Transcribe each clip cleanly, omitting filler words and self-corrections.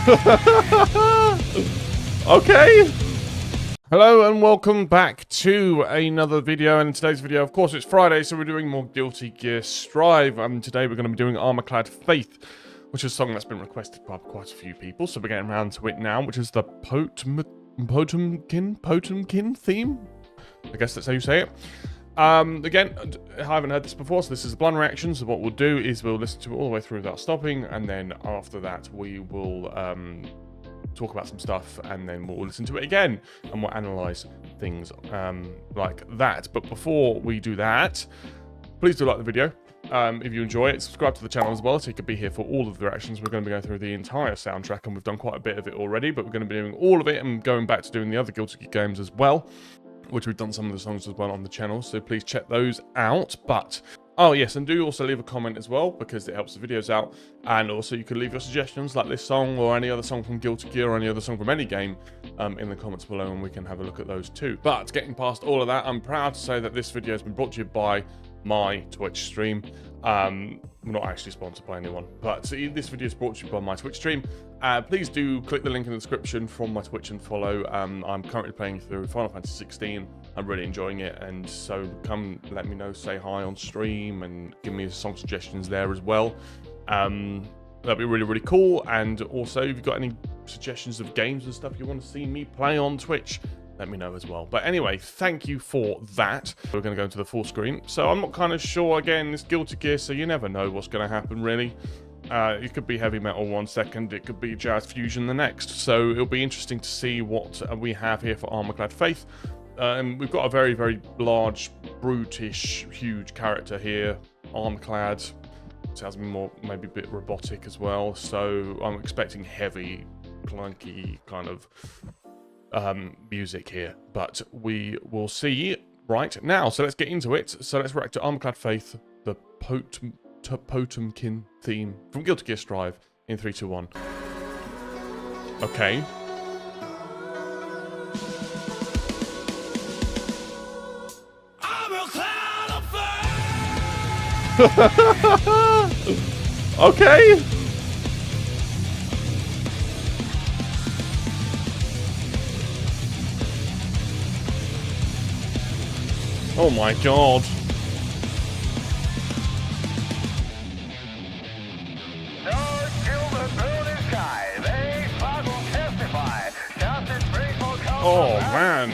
Okay. Hello and welcome back to another video, and in today's video, of course, it's Friday, so we're doing more Guilty Gear Strive, and today we're going to be doing Armor-Clad Faith, which is a song that's been requested by quite a few people, so we're getting around to it now, which is the Potemkin theme? I guess that's how you say it. Again, I haven't heard this before, so this is a blind reaction, so what we'll do is we'll listen to it all the way through without stopping, and then after that we will talk about some stuff, and then we'll listen to it again, and we'll analyse things like that. But before we do that, please do like the video. If you enjoy it, subscribe to the channel as well, so you can be here for all of the reactions. We're going to be going through the entire soundtrack, and we've done quite a bit of it already, but we're going to be doing all of it, and going back to doing the other Guilty Gear games as well, which we've done some of the songs as well on the channel, so please check those out. But oh yes, and do also leave a comment as well, because it helps the videos out, and also you can leave your suggestions like this song or any other song from Guilty Gear or any other song from any game in the comments below, and we can have a look at those too. But getting past all of that, I'm proud to say that this video has been brought to you by my Twitch stream. I'm not actually sponsored by anyone, but this video is brought to you by my Twitch stream. Please do click the link in the description from my Twitch and follow. I'm currently playing through Final Fantasy 16. I'm really enjoying it, and so come let me know, say hi on stream, and give me song suggestions there as well. That'd be really, really cool. And also, if you've got any suggestions of games and stuff you want to see me play on Twitch, let me know as well. But anyway, thank you for that. We're going to go into the full screen. So I'm not kind of sure, again, it's Guilty Gear, so you never know what's going to happen, really. It could be heavy metal 1 second, it could be jazz fusion the next. So it'll be interesting to see what we have here for Armor-Clad Faith. We've got a very, very large, brutish, huge character here, armor-clad. Sounds more, maybe a bit robotic as well. So I'm expecting heavy, clunky kind of music here, but we will see right now. So let's get into it. So let's react to Armor-Clad Faith, the Potemkin theme from Guilty Gear Strive in 3, 2, 1. Okay. Okay. Oh my god. Oh man.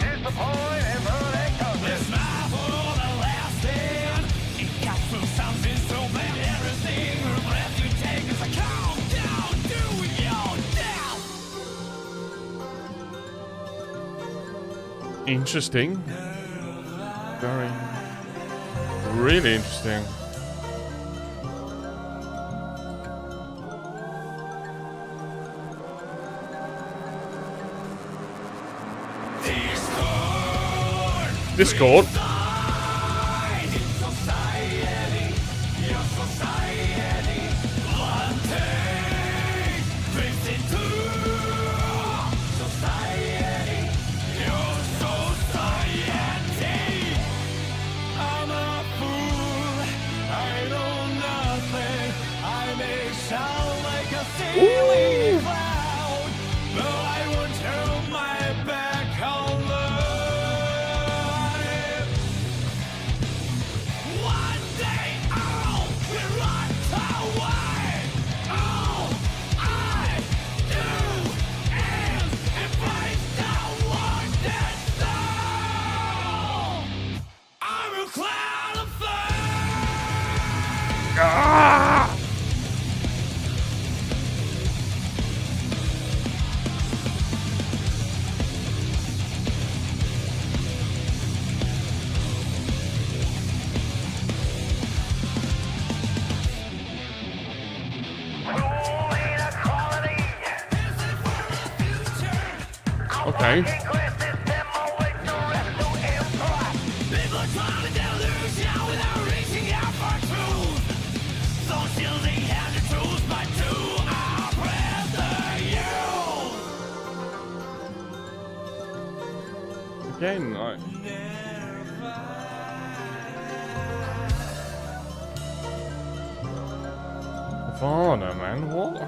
Interesting. Very, really interesting. Discord. Ah! Okay. Again, Nirvana, man, what?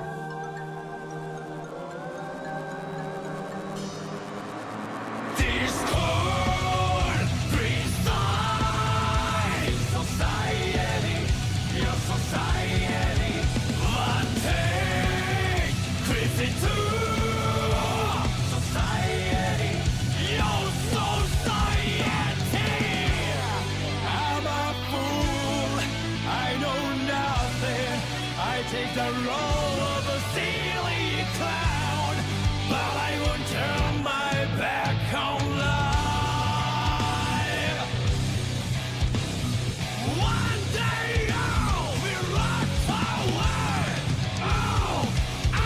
take the role of a silly clown, but I won't turn my back on life. One day I'll be right forward. All I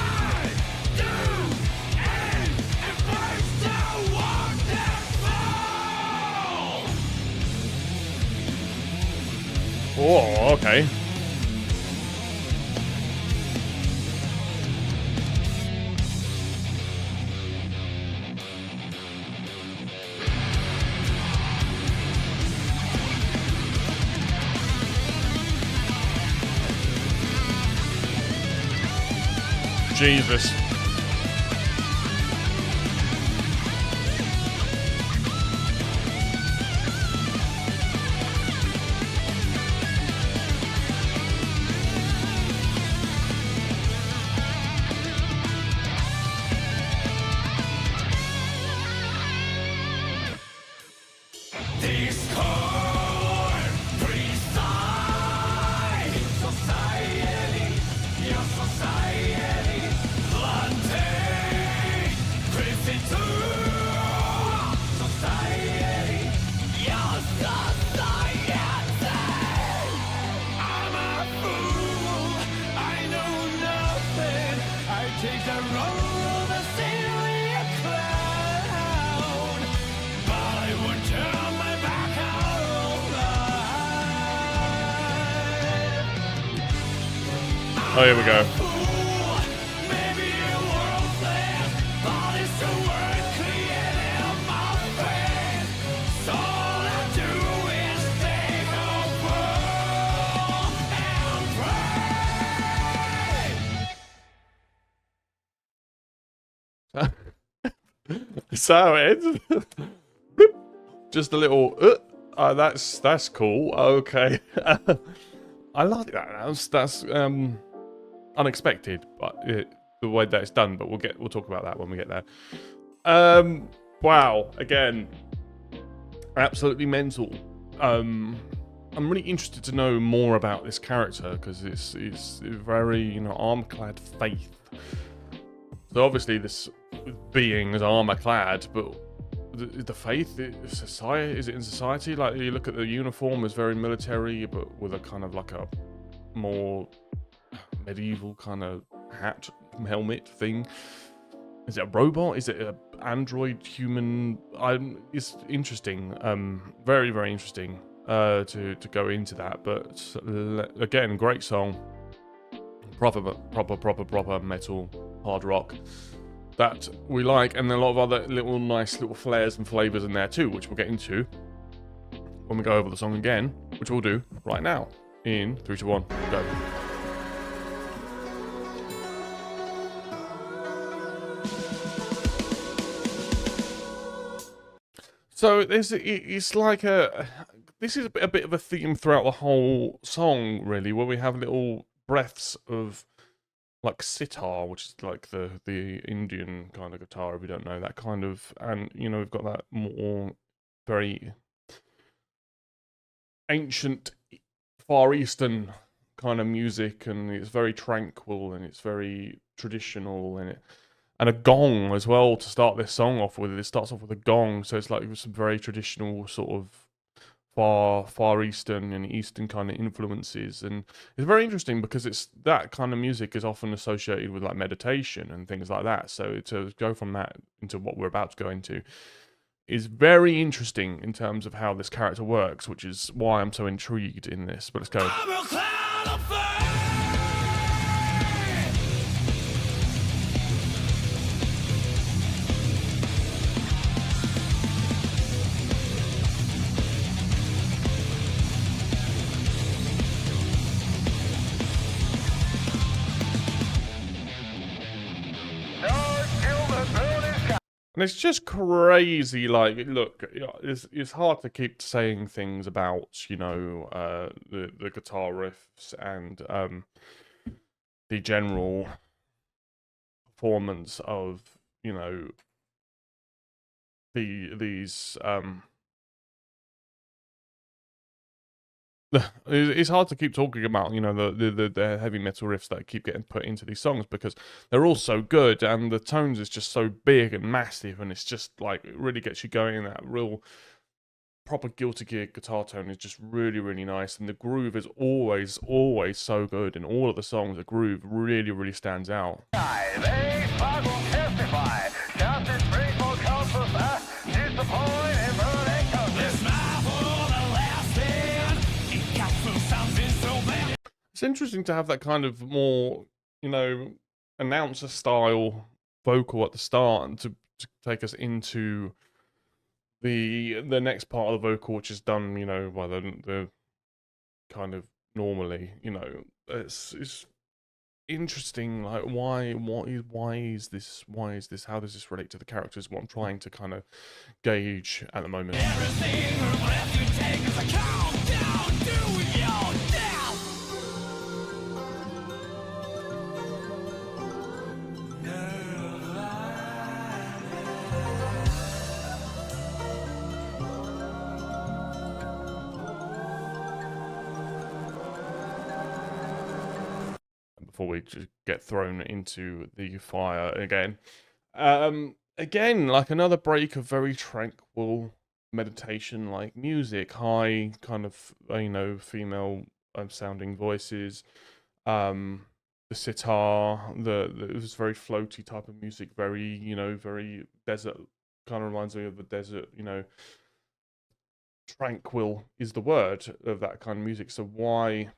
do is embrace the wonderful. Oh, okay. Jesus. Discord, precise society, your society, planting, creeping through society, your society. I'm a fool, I know nothing, I take the role of a silly clown, but I won't turn my back on life. Oh, here we go. Fool, maybe you're worthless, but it's the word created on my face. So all I do is take a fall and pray. So it just a little that's cool. Okay. I like that. That's unexpected, but the way that it's done, but we'll talk about that when we get there. Wow, again, absolutely mental. I'm really interested to know more about this character because it's very, you know, armor-clad faith. So obviously this being is armor-clad, but the faith, society, is it in society? Like, you look at the uniform as very military, but with a kind of like a more medieval kind of hat, helmet thing. Is it a robot? Is it an android human? It's interesting. Very, very interesting to go into that. But again, great song. Proper metal, hard rock that we like, and a lot of other nice little flares and flavors in there too, which we'll get into when we go over the song again, which we'll do right now. In 3, 2, 1, go. So it's like this is a bit of a theme throughout the whole song, really, where we have little breaths of like sitar, which is like the Indian kind of guitar, if you don't know that kind of, and you know, we've got that more very ancient Far Eastern kind of music, and it's very tranquil and it's very traditional, and a gong as well to start this song off with. It starts off with a gong, so it's like some very traditional sort of Far Eastern and Eastern kind of influences, and it's very interesting because it's that kind of music is often associated with like meditation and things like that. So to go from that into what we're about to go into is very interesting in terms of how this character works, which is why I'm so intrigued in this. But let's go. And it's just crazy, like, look, it's hard to keep saying things about, you know, the guitar riffs and the general performance of, you know, these it's hard to keep talking about, you know, the heavy metal riffs that keep getting put into these songs because they're all so good and the tones is just so big and massive and it's just like it really gets you going. That real proper Guilty Gear guitar tone is just really, really nice, and the groove is always so good in all of the songs. The groove really, really stands out. They will testify. Justice brings more comfort, disappoint and burden. This life for the last stand. It got through something so bad. It's interesting to have that kind of more, you know, announcer style vocal at the start and to take us into the next part of the vocal, which is done, you know, by the kind of normally, you know, it's interesting. Like, why is this? How does this relate to the characters? What I'm trying to kind of gauge at the moment. Everything or breath you take is a countdown to your death. Before we just get thrown into the fire again. Again, like another break of very tranquil meditation like music, high kind of, you know, female sounding voices, the sitar, it was very floaty type of music, very, you know, very desert, kind of reminds me of the desert, you know. Tranquil is the word of that kind of music. So why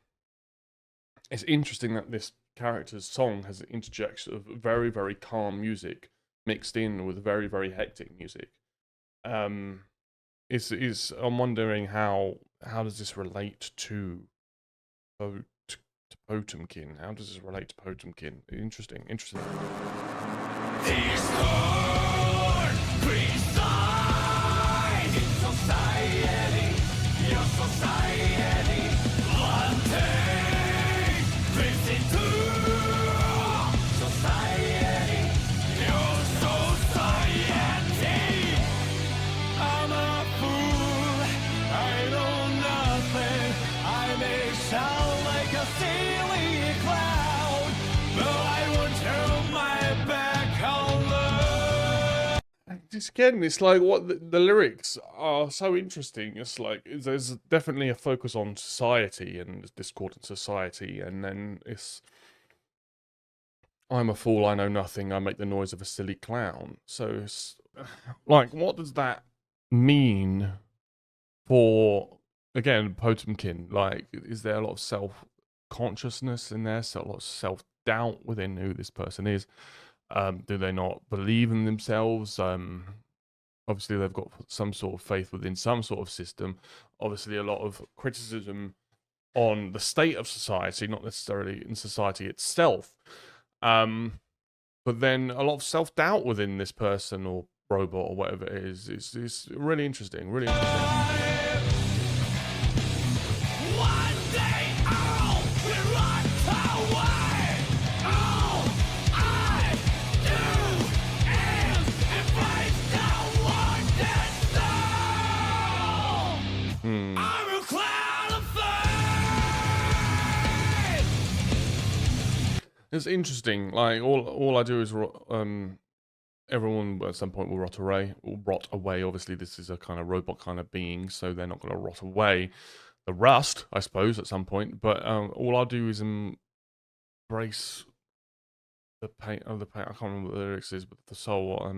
it's interesting that this character's song has an interjection of very, very calm music mixed in with very, very hectic music. I'm wondering how does this relate to Potemkin? How does this relate to Potemkin? Interesting. Discord, reside in society, your society, one day, drifts into society, your society. I'm a fool, I know nothing, I may sound like a silly clown, but I won't turn my back on love. Just again, it's like what the lyrics are so interesting. It's like there's definitely a focus on society and discord in society, and then it's I'm a fool, I know nothing, I make the noise of a silly clown. So it's like, what does that mean for, again, Potemkin? Like, is there a lot of self-consciousness in there? So a lot of self-doubt within who this person is? Do they not believe in themselves? Obviously, they've got some sort of faith within some sort of system. Obviously, a lot of criticism on the state of society, not necessarily in society itself. But then a lot of self-doubt within this person or robot or whatever it is. It's really interesting, really interesting. One day all will run away. All I do is embrace the one that's I'm a cloud of faith. It's interesting. Like all I do is everyone at some point will rot away. Obviously, this is a kind of robot kind of being, so they're not going to rot away. The rust, I suppose, at some point. But all I'll do is embrace the pain of the pain. I can't remember what the lyrics is, but the soul.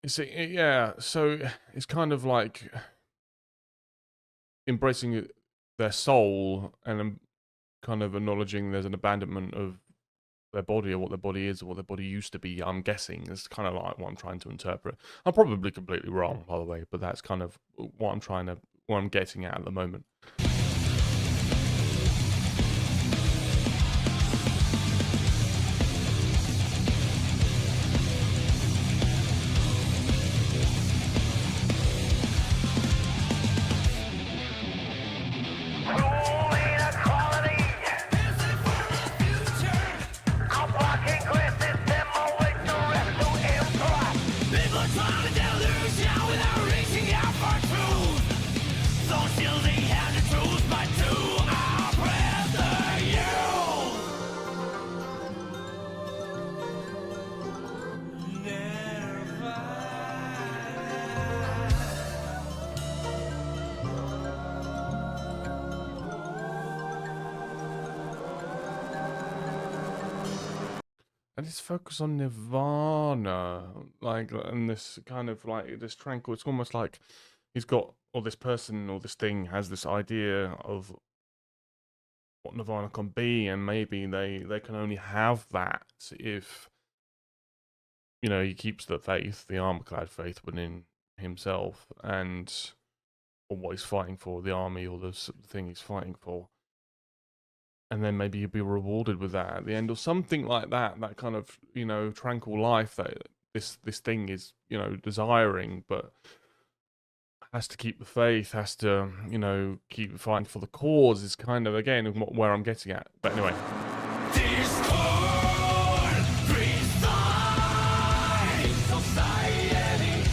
You see, yeah. So it's kind of like embracing their soul and kind of acknowledging there's an abandonment of their body or what their body is or what their body used to be. I'm guessing it's kind of like what I'm trying to interpret. I'm probably completely wrong, by the way, but that's kind of what I'm getting at the moment. People are trying to delusion without reaching out for truth. Don't it's focused on Nirvana, like, and this kind of like this tranquil. It's almost like he's got, or this person or this thing has this idea of what Nirvana can be, and maybe they can only have that if, you know, he keeps the faith, the armor-clad faith within himself, and or what he's fighting for, the army or the thing he's fighting for. And then maybe he'll be rewarded with that at the end, or something like that. That kind of, you know, tranquil life that this thing is, you know, desiring, but has to keep the faith, has to, you know, keep fighting for the cause. Is kind of again where I'm getting at. But anyway. Discord beside society,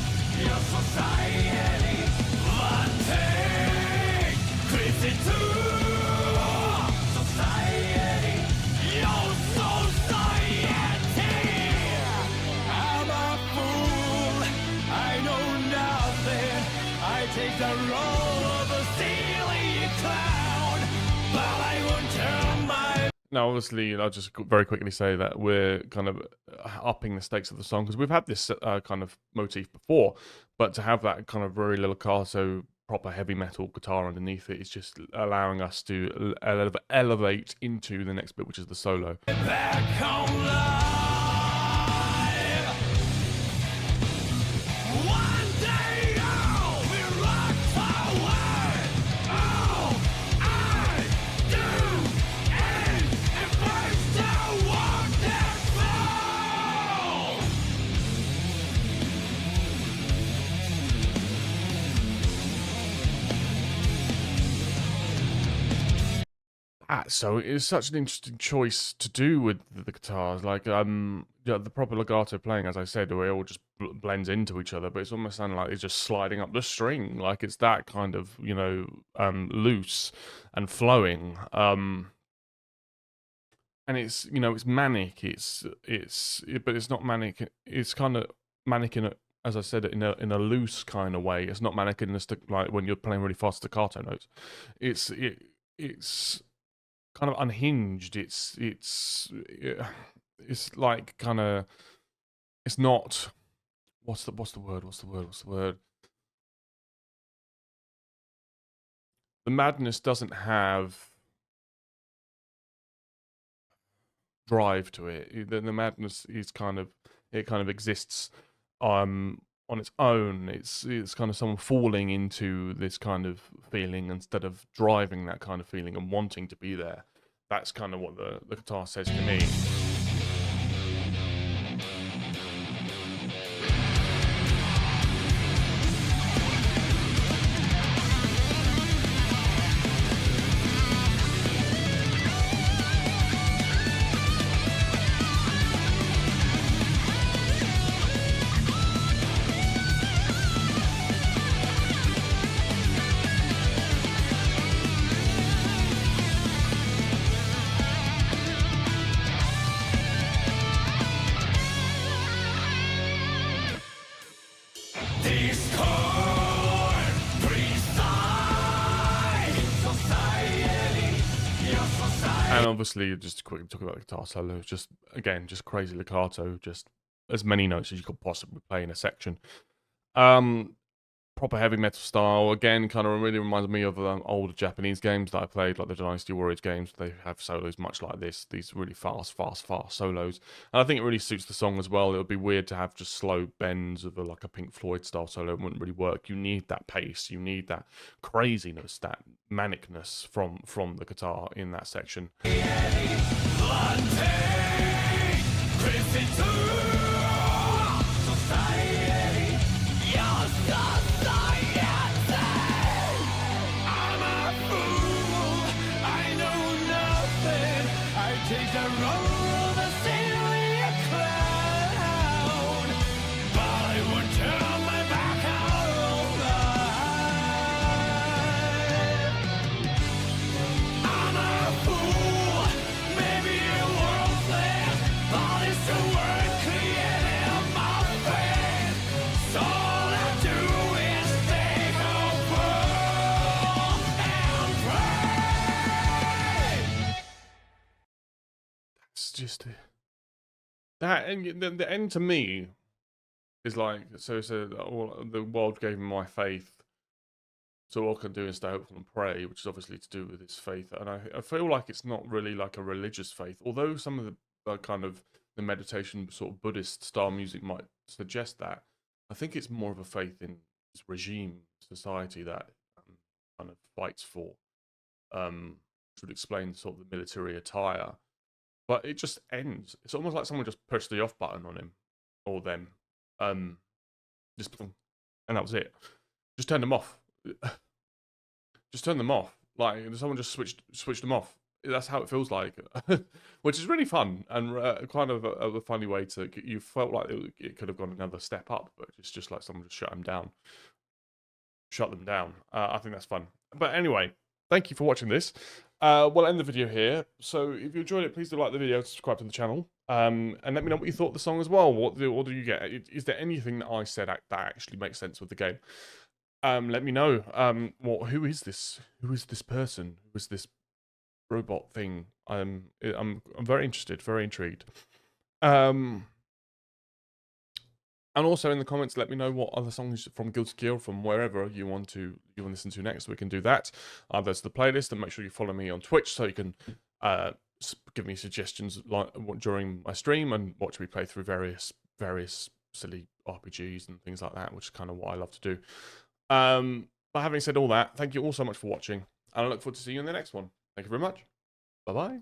your society, one thing creeps into society, your society. I'm a fool, I know nothing, I take the role of a silly clown, but I won't turn my Now, obviously, I'll just very quickly say that we're kind of upping the stakes of the song because we've had this kind of motif before, but to have that kind of very legato, proper heavy metal guitar underneath it is just allowing us to elevate into the next bit, which is the solo. back home live. One day I'll be rock forward. All I do is embrace the wonderful. So it's such an interesting choice to do with the guitars. Like, yeah, the proper legato playing, as I said, where it all just blends into each other, but it's almost sounding like it's just sliding up the string. Like it's that kind of, you know, loose and flowing. And it's, you know, it's manic. But it's not manic. It's kind of manic in a, as I said, in a loose kind of way. It's not manic in the like when you're playing really fast staccato notes. It's kind of unhinged. It's like kind of, it's not, what's the word? The madness doesn't have drive to it. The madness is kind of, it kind of exists on its own. It's kind of someone falling into this kind of feeling instead of driving that kind of feeling and wanting to be there. That's kind of what the guitar says to me. Discord beside society, your society. And obviously, just to quickly talk about the guitar solo, just again, just crazy legato, just as many notes as you could possibly play in a section. Proper heavy metal style. Again, kind of really reminds me of older Japanese games that I played, like the Dynasty Warriors games. They have solos much like this, these really fast solos. And I think it really suits the song as well. It would be weird to have just slow bends of like a Pink Floyd style solo. It wouldn't really work. You need that pace. You need that craziness, that manicness from the guitar in that section. Take the role of a silly clown, but I won't turn my back on life. I'm a fool, maybe worthless, but it's the word created my brain. So all I do is think of world and pray. It's just That and the end to me is like, so the world gave me my faith, so all I can do is stay hopeful and pray, which is obviously to do with his faith. And I feel like it's not really like a religious faith, although some of the kind of the meditation sort of Buddhist style music might suggest that. I think it's more of a faith in this regime society that kind of fights for, which would explain sort of the military attire. But it just ends. It's almost like someone just pushed the off button on him or them, just and that was it. Just turned them off. Just turn them off. Like someone just switched them off. That's how it feels like, which is really fun and kind of a funny way to. You felt like it could have gone another step up, but it's just like someone just shut them down. I think that's fun. But anyway, thank you for watching this. We'll end the video here. So if you enjoyed it, please do like the video, subscribe to the channel, and let me know what you thought of the song as well. What do you get? Is there anything that I said that actually makes sense with the game? Let me know. Who is this? Who is this person? Who is this robot thing? I'm very interested, very intrigued. And also in the comments, let me know what other songs from Guilty Gear, from wherever you want to listen to next. We can do that. There's the playlist, and make sure you follow me on Twitch so you can give me suggestions during my stream and watch me play through various silly RPGs and things like that, which is kind of what I love to do. But having said all that, thank you all so much for watching, and I look forward to seeing you in the next one. Thank you very much. Bye bye.